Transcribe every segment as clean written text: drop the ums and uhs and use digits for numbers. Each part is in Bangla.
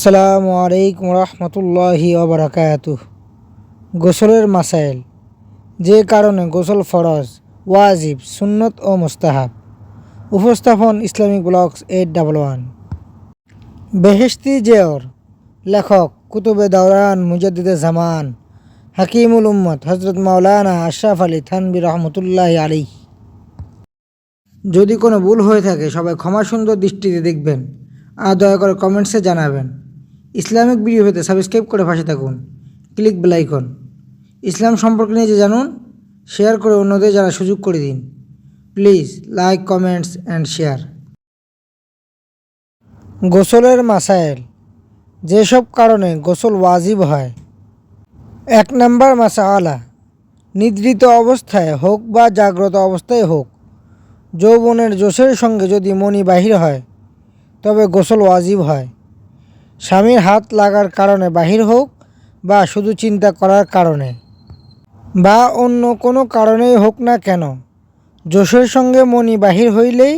আসসালামু আলাইকুম রহমতুল্লাহি ওবরাকাতুহ। গোসলের মাসাইল, যে কারণে গোসল ফরজ, ওয়াজিব, সুন্নত ও মুস্তাহাব। উপস্থাপন ইসলামিক ব্লগস 811। বেহেশতি জেওর, লেখক কুতুবে দাওরান মুজাদ্দিদে জামান, হাকিমুল উম্মত হজরত মাওলানা আশরাফ আলী থানভী রহমতুল্লাহি আলাইহ। যদি কোনো ভুল হয়ে থাকে সবাই ক্ষমা সুন্দর দৃষ্টিতে দেখবেন আর দয়া করে কমেন্টসে জানাবেন। ইসলামিক ভিডিও পেতে সাবস্ক্রাইব করে পাশে থাকুন, ক্লিক বেল আইকন। ইসলাম সম্পর্কে নিজে জানুন, শেয়ার করে অন্যদের জানার সুযোগ করে দিন। Please like, comments and share. গোসলের মাসাইল, যেসব কারণে গোসল ওয়াজিব হয়। 1 নম্বর মাসআলা, নিদ্রিত অবস্থায় হোক বা জাগ্রত অবস্থায় হোক, যৌবনের জোশের সঙ্গে যদি মনি বাহির হয় তবে গোসল ওয়াজিব হয়। স্বামীর হাত লাগার কারণে বাহির হোক বা শুধু চিন্তা করার কারণে বা অন্য কোনো কারণেই হোক না কেন, জোশের সঙ্গে মনি বাহির হইলেই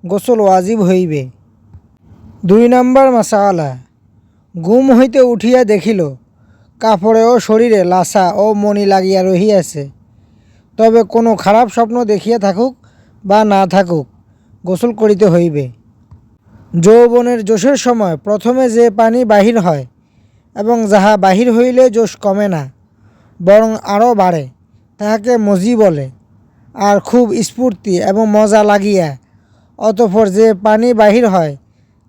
গোসল ওয়াজিব হইবে। 2 নম্বর মাসআলা, ঘুম হইতে উঠিয়া দেখিল কাপড়ে ও শরীরে লাসা ও মনি লাগিয়া রহিয়াছে, তবে কোনো খারাপ স্বপ্ন দেখিয়া থাকুক বা না থাকুক গোসল করিতে হইবে। যৌবনের জোশের সময় প্রথমে যে পানি বাহির হয় এবং যাহা বাহির হইলে জোশ কমে না বরং আরও বাড়ে, তাহাকে মজি বলে। আর খুব স্ফূর্তি এবং মজা লাগিয়া অতঃপর যে পানি বাহির হয়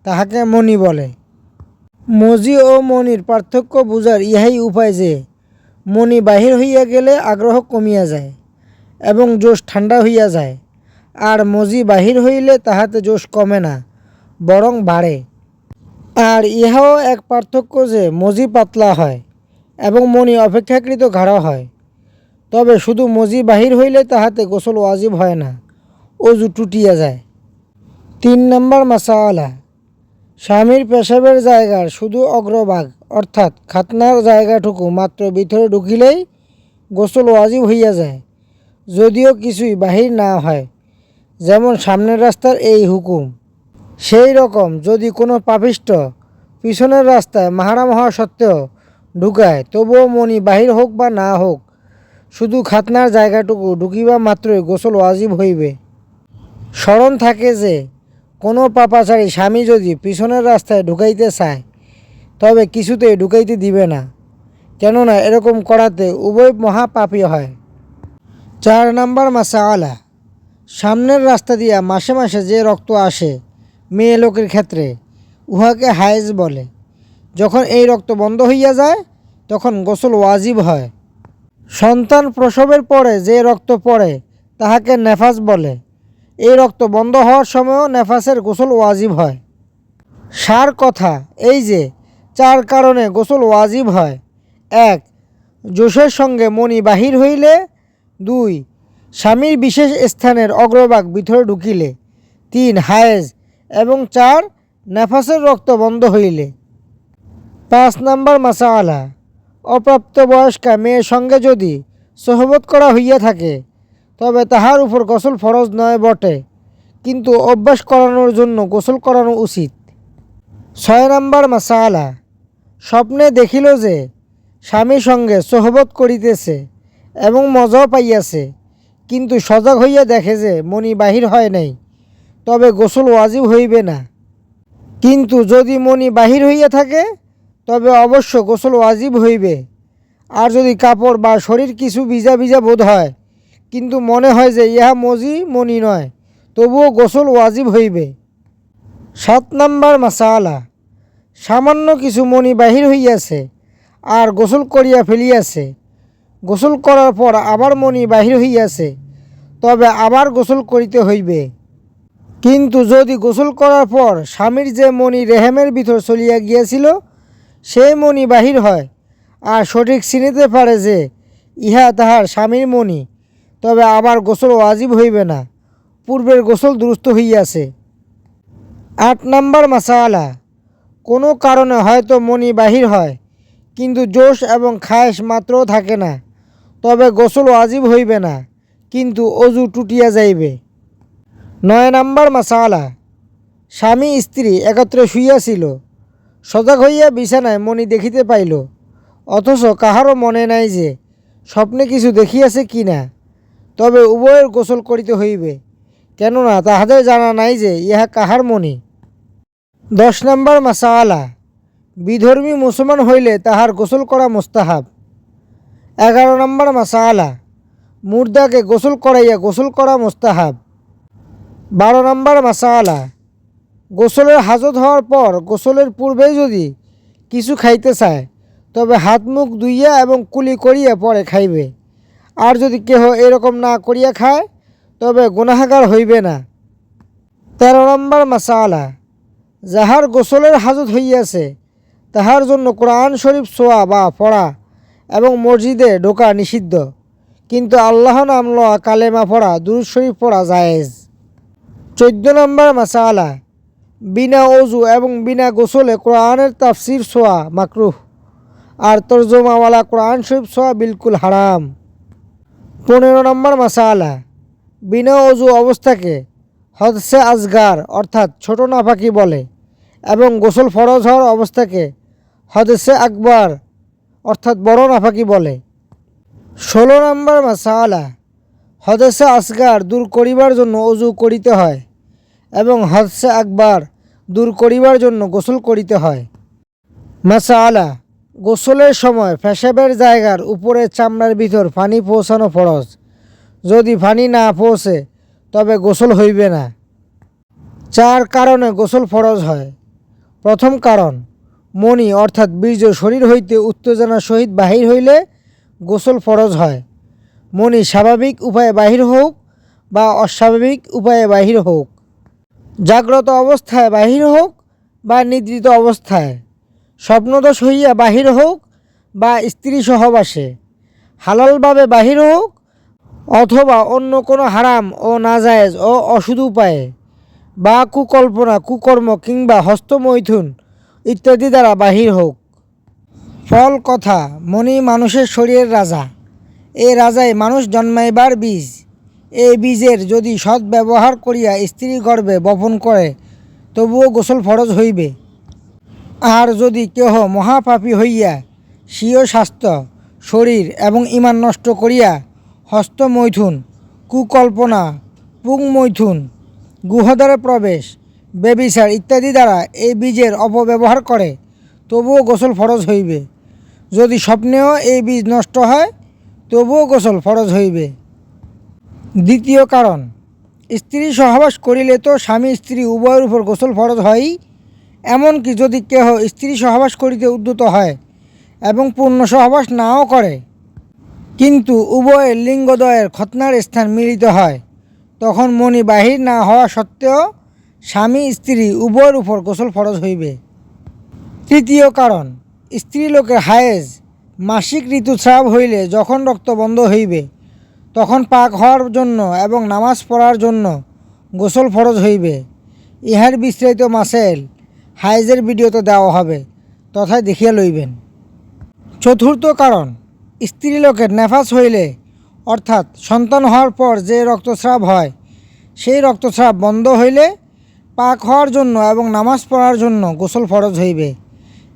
তাহাকে মনি বলে। মজি ও মনির পার্থক্য বুঝার ইহাই উপায় যে, মনি বাহির হইয়া গেলে আগ্রহ কমিয়া যায় এবং জোশ ঠান্ডা হইয়া যায়, আর মজি বাহির হইলে তাহাতে জোশ কমে না বরং বাড়ে। আর ইহাও এক পার্থক্য যে, মজি পাতলা হয় এবং মনি অপেক্ষাকৃত গাঢ় হয়। তবে শুধু মজি বাহির হইলে তাহাতে গোসল ওয়াজিব হয় না, অজু টুটিয়া যায়। 3 নম্বর মাসআলা, স্বামীর পেশাবের জায়গার শুধু অগ্রভাগ অর্থাৎ খাতনার জায়গাটুকু মাত্র ভিতরে ঢুকিলেই গোসল ওয়াজিব হইয়া যায়, যদিও কিছুই বাহির না হয়, যেমন সামনের রাস্তার এই হুকুম। সেই রকম যদি কোনো পাপিষ্ঠ পিছনের রাস্তায় মাহারাম হওয়া সত্ত্বেও ঢুকায়, তবুও মনি বাহির হোক বা না হোক, শুধু খাতনার জায়গাটুকু ঢুকিবা মাত্রই গোসল ওয়াজিব হইবে। স্মরণ থাকে যে, কোনো পাপাচারী স্বামী যদি পিছনের রাস্তায় ঢুকাইতে চায় তবে কিছুতেই ঢুকাইতে দিবে না, কেননা এরকম করাতে উভয় মহাপাপী হয়। 4 নম্বর মাসআলা, সামনের রাস্তা দিয়া মাসে মাসে যে রক্ত আসে মেয়ে লোকের ক্ষেত্রে, উহাকে হায়েজ বলে। যখন এই রক্ত বন্ধ হইয়া যায় তখন গোসল ওয়াজিব হয়। সন্তান প্রসবের পরে যে রক্ত পড়ে তাহাকে নেফাস বলে। এই রক্ত বন্ধ হওয়ার সময়ও নেফাসের গোসল ওয়াজিব হয়। সার কথা এই যে, 4 কারণে গোসল ওয়াজিব হয়। 1. জোশের সঙ্গে মনি বাহির হইলে। 2. স্বামীর বিশেষ স্থানের অগ্রভাগ ভিতরে ঢুকিলে। 3. হায়েজ এবং 4. নেফাসের রক্ত বন্ধ হইলে। 5 নম্বর মাসআলা, অপ্রাপ্তবয়স্কা মেয়ের সঙ্গে যদি সোহবত করা হইয়া থাকে তবে তাহার উপর গোসল ফরজ নয় বটে, কিন্তু অভ্যাস করানোর জন্য গোসল করানো উচিত। 6 নম্বর মাসআলা, স্বপ্নে দেখিল যে স্বামীর সঙ্গে সোহবত করিতেছে এবং মজাও পাইয়াছে, কিন্তু সজাগ হইয়া দেখে যে মনি বাহির হয় নাই, তবে গোসল ওয়াজিব হইবে না। কিন্তু যদি মনি বাহির হইয়া থাকে তবে অবশ্য গোসল ওয়াজিব হইবে। আর যদি কাপড় বা শরীর কিছু ভিজা ভিজা বোধ হয় কিন্তু মনে হয় যে ইহা মনি নয়, তবুও গোসল ওয়াজিব হইবে। 7 নম্বর মাসআলা, সামান্য কিছু মনি বাহির হইয়াছে আর গোসল করিয়া ফেলিয়াছে, গোসল করার পর আবার মনি বাহির হইয়াছে, তবে আবার গোসল করিতে হইবে। কিন্তু যদি গোসল করার পর স্বামীর যে মনি রেহেমের ভিতর চলিয়া গিয়াছিল সেই মনি বাহির হয় আর সঠিক চিনিতে পারে যে ইহা তাহার স্বামীর মনি, তবে আবার গোসল ওয়াজিব হইবে না, পূর্বের গোসল দুরুস্ত হইয়াছে। 8 নম্বর মাসআলা, কোনো কারণে হয়তো মনি বাহির হয় কিন্তু জোশ এবং খায়েশ মাত্রও থাকে না, তবে গোসল ওয়াজিব হইবে না, কিন্তু অজু টুটিয়া যাইবে। 9 নম্বর মাসআলা, স্বামী স্ত্রী একত্রে শুইয়াছিল, সজাগ হইয়া বিছানায় মণি দেখিতে পাইল, অথচ কাহারও মনে নাই যে স্বপ্নে কিছু দেখিয়াছে কি না। তবে উভয়ের গোসল করিতে হইবে, কেননা তাহাদের জানা নাই যে ইহা কাহার মণি। 10 নম্বর মাসআলা, বিধর্মী মুসলমান হইলে তাহার গোসল করা মুস্তাহাব। 11 নম্বর মাসআলা, মুর্দাকে গোসল করাইয়া গোসল করা মুস্তাহাব। 12 নম্বর মাসআলা, গোসলের হাজত হওয়ার পর গোসলের পূর্বেই যদি কিছু খাইতে চায় তবে হাত মুখ ধুইয়া এবং কুলি করিয়া পরে খাইবে। আর যদি কেহ এরকম না করিয়া খায় তবে গুনাহগার হইবে না। 13 নম্বর মাসআলা, যাহার গোসলের হাজত হইয়াছে তাহার জন্য কোরআন শরীফ ছোঁয়া বা পড়া এবং মসজিদে ঢোকা নিষিদ্ধ, কিন্তু আল্লাহ নাম লওয়া, কালেমা পড়া, দুরূদ শরীফ পড়া জায়েজ। 14 নম্বর মাসআলা, বিনা অজু এবং বিনা গোসলে কোরআনের তাফসির ছোঁয়া মাকরুহ, আর তর্জমাওয়ালা কোরআন শরীফ ছোঁয়া বিলকুল হারাম। 15 নম্বর মাসআলা, বিনা অজু অবস্থাকে হদসে আজগার অর্থাৎ ছোট নাপাকি বলে এবং গোসল ফরজ হওয়ার অবস্থাকে হদসে আকবার অর্থাৎ বড় নাপাকি বলে। 16 নম্বর মাসআলা, হদসে আসগার দূর করিবার জন্য অজু করিতে হয় এবং হদসে আকবার দূর করিবার জন্য গোসল করিতে হয়। মাসআলা, গোসলের সময় পেশাবের জায়গার উপরে চামড়ার ভিতর পানি পৌঁছানো ফরজ, যদি পানি না পৌঁছে তবে গোসল হইবে না। 4 কারণে গোসল ফরজ হয়। প্রথম কারণ, মনি অর্থাৎ বীর্য শরীর হইতে উত্তেজনার সহিত বাহির হইলে গোসল ফরজ হয়। মনি স্বাভাবিক উপায়ে বাহির হোক বা অস্বাভাবিক উপায়ে বাহির হোক, জাগ্রত অবস্থায় বাহির হোক বা নিদ্রিত অবস্থায়, স্বপ্নদোষ হইয়া বাহির হোক বা স্ত্রী সহবাসে, হালালভাবে বাহির হোক অথবা অন্য কোনো হারাম ও নাজায়েজ ও অশুদ্ধ উপায়ে বা কুকল্পনা, কুকর্ম কিংবা হস্তমৈথুন ইত্যাদি দ্বারা বাহির হোক। ফল কথা, মনি মানুষের শরীরের রাজা, এই রাজাই মানুষ জন্মাইবার বীজ। এই বীজের যদি সৎ ব্যবহার করিয়া স্ত্রীর গর্ভে বপন করে তবুও গোসল ফরজ হইবে। আর যদি কেহ মহাপাপী হইয়া স্বীয় স্বাস্থ্য, শরীর এবং ঈমান নষ্ট করিয়া হস্তমৈথুন, কুকল্পনা, পুংমৈথুন, গুহদ্বারে প্রবেশ, ব্যভিচার ইত্যাদি দ্বারা এই বীজের অপব্যবহার করে তবুও গোসল ফরজ হইবে। যদি স্বপ্নেও এই বীজ নষ্ট হয় তবুও গোসল ফরজ হইবে। দ্বিতীয় কারণ, স্ত্রী সহবাস করিলে তো স্বামী স্ত্রী উভয়ের উপর গোসল ফরজ হয়ই, এমনকি যদি কেহ স্ত্রী সহবাস করিতে উদ্যত হয় এবং পূর্ণ সহবাস নাও করে কিন্তু উভয়ের লিঙ্গদ্বয়ের খৎনার স্থান মিলিত হয়, তখন মনি বাহির না হওয়া সত্ত্বেও স্বামী স্ত্রী উভয়ের উপর গোসল ফরজ হইবে। তৃতীয় কারণ, স্ত্রীলোকের হায়েজ মাসিক ঋতুস্রাব হইলে যখন রক্ত বন্ধ হইবে তখন পাক হওয়ার জন্য এবং নামাজ পড়ার জন্য গোসল ফরজ হইবে। ইহার বিস্তারিত মাসাইল হায়েজের ভিডিওতে দেওয়া হবে, তথায় দেখিয়া লইবেন। চতুর্থ কারণ, স্ত্রীলোকের নেফাস হইলে অর্থাৎ সন্তান হওয়ার পর যে রক্তস্রাব হয় সেই রক্তস্রাব বন্ধ হইলে পাক হওয়ার জন্য এবং নামাজ পড়ার জন্য গোসল ফরজ হইবে।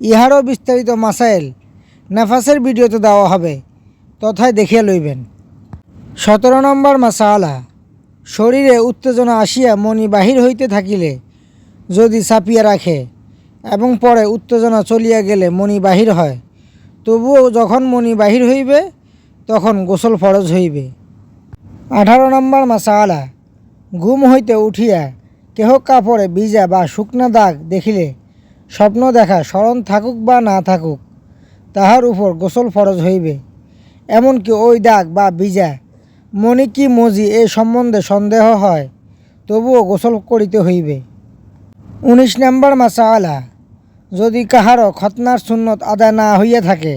ইহারও বিস্তারিত মাসাইল নেফাসের ভিডিওতে দেওয়া হবে, তথায় দেখিয়া লইবেন। 17 নম্বর মাসআলা, শরীরে উত্তেজনা আসিয়া মনি বাহির হইতে থাকিলে যদি চাপিয়া রাখে এবং পরে উত্তেজনা চলিয়া গেলে মনি বাহির হয় তবুও যখন মনি বাহির হইবে তখন গোসল ফরজ হইবে। 18 নম্বর মাসআলা, ঘুম হইতে উঠিয়া কেহ কাপড়ে ভিজা বা শুকনা দাগ দেখিলে স্বপ্ন দেখা স্মরণ থাকুক বা না থাকুক তাহার উপর গোসল ফরজ হইবে। এমনকি ওই দাগ বা ভিজা মনি কি মজি এ সম্বন্ধে সন্দেহ হয় তবুও গোসল করিতে হইবে। 19 নম্বর মাসআলা, যদি কাহারও খতনার সুন্নত আদায় না হইয়া থাকে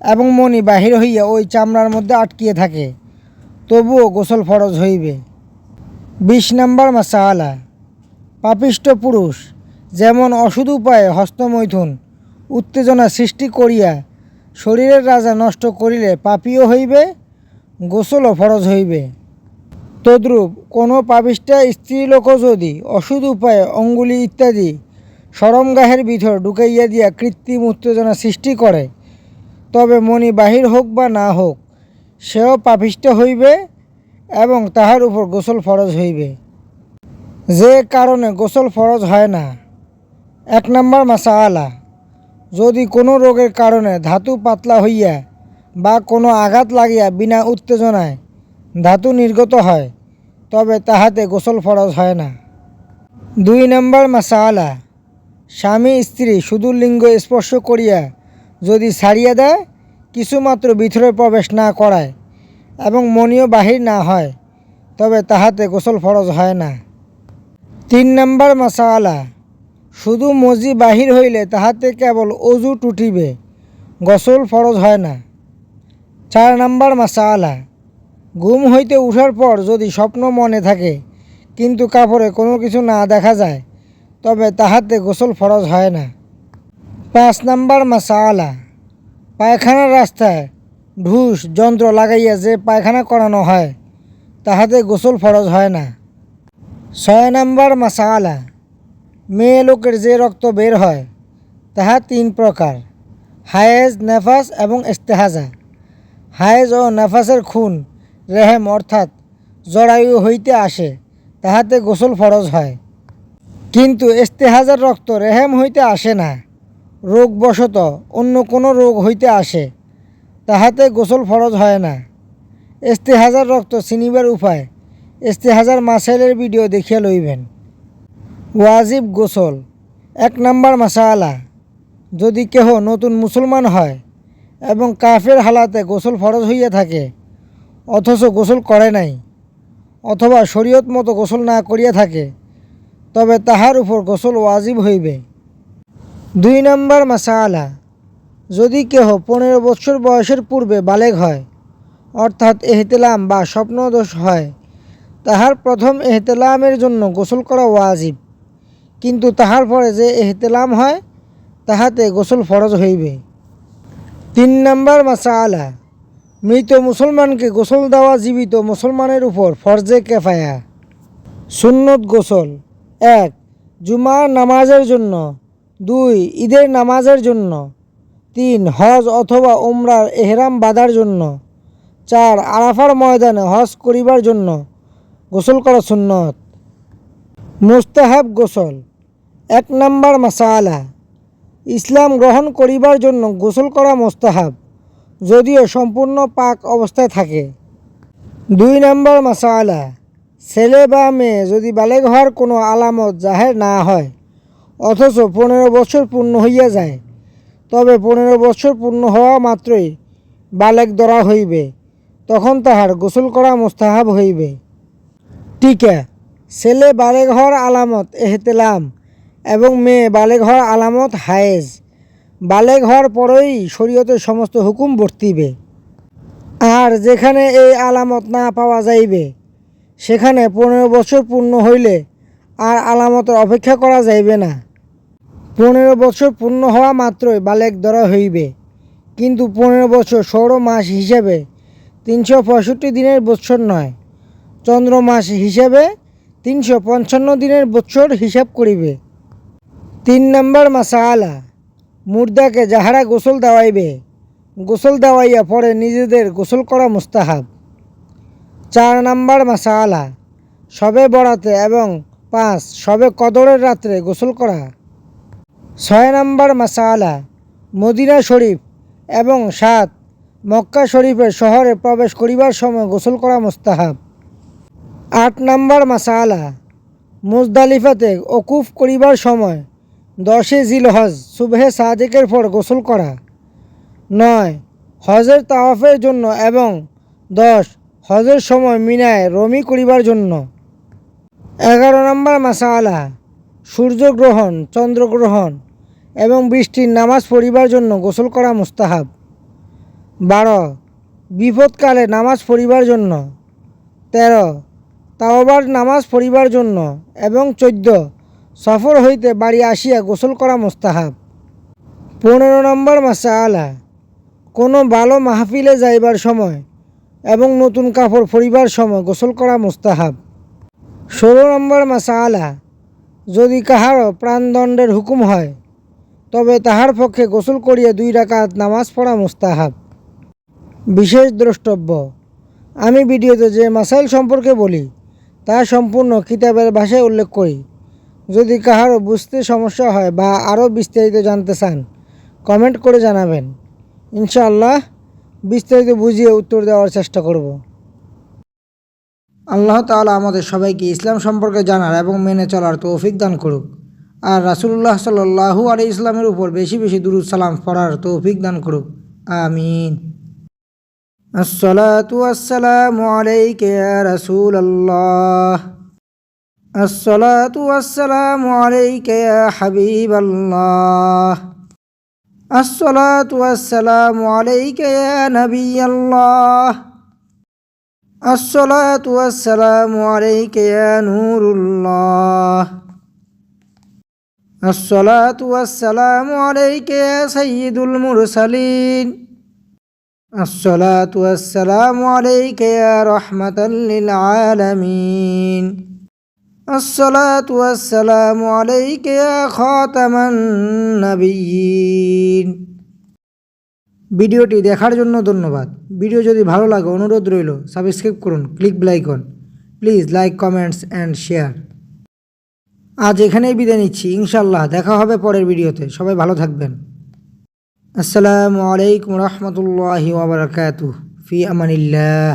এবং মনি বাহির হইয়া ওই চামড়ার মধ্যে আটকিয়ে থাকে তবুও গোসল ফরজ হইবে। 20 নম্বর মাসআলা, পাপিষ্ঠ পুরুষ যেমন অশুদ্ধ উপায়ে হস্তমৈথুন উত্তেজনা সৃষ্টি করিয়া শরীরের রাজা নষ্ট করিলে পাপীও হইবে, গোসলও ফরজ হইবে। তদ্রূপ কোনো পাপিষ্ঠা স্ত্রীলোকও যদি অশুদ্ধ উপায়ে অঙ্গুলি ইত্যাদি শরমগাহের ভিতর ঢুকাইয়া দিয়া কৃত্রিম উত্তেজনা সৃষ্টি করে, তবে মনি বাহির হোক বা না হোক সেও পাপিষ্ঠ হইবে এবং তাহার উপর গোসল ফরজ হইবে। যে কারণে গোসল ফরজ হয় না। 1 নম্বর মাসআলা, যদি কোনো রোগের কারণে ধাতু পাতলা হইয়া বা কোনো আঘাত লাগিয়া বিনা উত্তেজনায় ধাতু নির্গত হয়, তবে তাহাতে গোসল ফরজ হয় না। 2 নম্বর মাসআলা, স্বামী স্ত্রী শুধু লিঙ্গ স্পর্শ করিয়া যদি ছাড়িয়া দেয়, কিছুমাত্র ভিতরে প্রবেশ না করায় এবং মনীয় বাহির না হয়, তবে তাহাতে গোসল ফরজ হয় না। 3 নম্বর মাসআলা, শুধু মজি বাহির হইলে তাহাতে কেবল অজু টুটিবে, গোসল ফরজ হয় না। 4 নম্বর মাসআলা, ঘুম হইতে উঠার পর যদি স্বপ্ন মনে থাকে কিন্তু কাপড়ে কোনো কিছু না দেখা যায়, তবে তাহাতে গোসল ফরজ হয় না। 5 নম্বর মাসআলা, পায়খানার রাস্তায় ঢুস যন্ত্র লাগাইয়া যে পায়খানা করানো হয়, তাহাতে গোসল ফরজ হয় না। 6 নম্বর মাসআলা, মেয়ে লোকের যে রক্ত বের হয় তাহা 3 প্রকার: হায়েজ, নেফাস এবং ইস্তেহাজা। হায়েজ ও নেফাসের খুন রেহেম অর্থাৎ জরায়ু হইতে আসে, তাহাতে গোসল ফরজ হয়। কিন্তু ইস্তেহাজার রক্ত রেহেম হইতে আসে না, রোগবশত অন্য কোনো রোগ হইতে আসে, তাহাতে গোসল ফরজ হয় না। ইস্তেহাজার রক্ত চিনিবার উপায় ইস্তেহাজার মাসাইলের ভিডিও দেখিয়া লইবেন। ওয়াজিব গোসল। 1 নম্বর মাসআলা, যদি কেহ নতুন মুসলমান হয় এবং কাফের হালাতে গোসল ফরজ হইয়া থাকে অথচ গোসল করে নাই, অথবা শরীয়ত মতো গোসল না করিয়া থাকে, তবে তাহার উপর গোসল ওয়াজিব হইবে। 2 নম্বর মাসআলা, যদি কেহ 15 বৎসর বয়সের পূর্বে বালেগ হয় অর্থাৎ এহতেলাম বা স্বপ্নদোষ হয়, তাহার প্রথম এহতেলামের জন্য গোসল করা ওয়াজিব, কিন্তু তাহার পরে যে এহতেলাম হয় তাহাতে গোসল ফরজ হইবে। 3 নম্বর মাসআলা, মৃত মুসলমানকে গোসল দেওয়া জীবিত মুসলমানের উপর ফরজে কেফায়া। সুন্নত গোসল: 1 জুমার নামাজের জন্য, 2 ঈদের নামাজের জন্য, 3 হজ অথবা উমরার এহরাম বাঁধার জন্য, 4 আরাফার ময়দানে হজ করিবার জন্য গোসল করা সুন্নত। মুস্তাহাব গোসল: 1 নম্বর মাসআলা, ইসলাম গ্রহণ করিবার জন্য গোসল করা মুস্তাহাব, যদিও সম্পূর্ণ পাক অবস্থায় থাকে। 2 নম্বর মাসআলা, ছেলে বা মেয়ে যদি বালেগ হওয়ার কোনো আলামত জাহের না হয় অথচ 15 বছর পূর্ণ হইয়া যায়, তবে 15 বছর পূর্ণ হওয়া মাত্রই বালেগ ধরা হইবে, তখন তাহার গোসল করা মুস্তাহাব হইবে। টিকা: ছেলে বালেগ হওয়ার আলামত এহতেলাম এবং মেয়ে বালেগ হওয়ার আলামত হায়েজ। বালেগ হওয়ার পরেই শরীয়তের সমস্ত হুকুম বর্তিবে। আর যেখানে এই আলামত না পাওয়া যাইবে, সেখানে 15 বছর পূর্ণ হইলে আর আলামতের অপেক্ষা করা যাইবে না। 15 বছর পূর্ণ হওয়া মাত্রই বালেগ ধরা হইবে, কিন্তু 15 বছর সৌর মাস হিসেবে 365 দিনের বৎসর নয়, চন্দ্র মাস হিসেবে 355 দিনের বৎসর হিসাব করিবে। 3 নম্বর মাসআলা, মুর্দাকে যাহারা গোসল দেওয়াইবে, গোসল দেওয়াইয়া পরে নিজেদের গোসল করা মুস্তাহাব। 4 নম্বর মাসআলা, শবে বরাতে এবং 5 শবে কদরের রাত্রে গোসল করা। 6 নম্বর মাসআলা, মদিনা শরীফ এবং 7 মক্কা শরীফের শহরে প্রবেশ করিবার সময় গোসল করা মুস্তাহাব। 8 নম্বর মাসআলা, মুজদালিফাতে ওকুফ করিবার সময় 10 জিলহজ সুবহে সাদিকের পর গোসল করা। 9 হজের তাওয়াফের জন্য এবং 10 হজের সময় মিনায় রমি করিবার জন্য। 11 নম্বর মাসআলা, সূর্যগ্রহণ, চন্দ্রগ্রহণ এবং বৃষ্টির নামাজ পড়িবার জন্য গোসল করা মুস্তাহাব। 12 বিপদকালে নামাজ পড়িবার জন্য। 13 তাওবার নামাজ পড়িবার জন্য এবং 14 সফর হইতে বাড়ি আসিয়া গোসল করা মুস্তাহাব। 15 নম্বর মাসআলা, কোনো ভালো মাহফিলে যাইবার সময় এবং নতুন কাপড় পরিবার সময় গোসল করা মুস্তাহাব। 16 নম্বর মাসআলা, যদি কাহারও প্রাণদণ্ডের হুকুম হয় তবে তাহার পক্ষে গোসল করিয়া 2 রাকাত নামাজ পড়া মুস্তাহাব। বিশেষ দ্রষ্টব্য, আমি ভিডিওতে যে মাসাইল সম্পর্কে বলি তা সম্পূর্ণ কিতাবের ভাষায় উল্লেখ করি। যদি কাহারও বুঝতে সমস্যা হয় বা আরও বিস্তারিত জানতে চান কমেন্ট করে জানাবেন, ইনশাআল্লাহ বিস্তারিত বুঝিয়ে উত্তর দেওয়ার চেষ্টা করব। আল্লাহ তাআলা আমাদের সবাইকে ইসলাম সম্পর্কে জানার এবং মেনে চলার তৌফিক দান করুক, আর রাসূলুল্লাহ সাল্লাল্লাহু আলাইহি ইসলামের উপর বেশি বেশি দুরূদ সালাম পড়ার তৌফিক দান করুক, আমিন। আসসালাতু ওয়াসসালামু আলাইকা ইয়া রাসূলাল্লাহ, আসসালাতু ওয়াসসালামু আলাইকা ইয়া হাবিবাল্লাহ, আসসালাতু ওয়াসসালামু আলাইকা ইয়া নবিয়াল্লাহ, আসসালাতু ওয়াসসালামু আলাইকা ইয়া নূরুল্লাহ, আসসালাতু ওয়াসসালামু আলাইকা ইয়া সাইয়্যিদুল মুরসালিন, আসসালাতু ওয়াসসালামু আলাইকা ইয়া রাহমাতাল লিল আলামিন, আসসালাতু ওয়াসসালামু আলাইকা ইয়া খাতামান নাবিয়্যিন। ভিডিওটি দেখার জন্য ধন্যবাদ। ভিডিও যদি ভালো লাগে অনুরোধ রইল সাবস্ক্রাইব করুন, click bell icon, please like, comments and share. আজ এখানেই বিদায় নিচ্ছি, ইনশাআল্লাহ দেখা হবে পরের ভিডিওতে। সবাই ভালো থাকবেন। আসসালামু আলাইকুম রহমতুল্লাহি ওয়া বারাকাতুহু। ফি আমানিল্লাহ।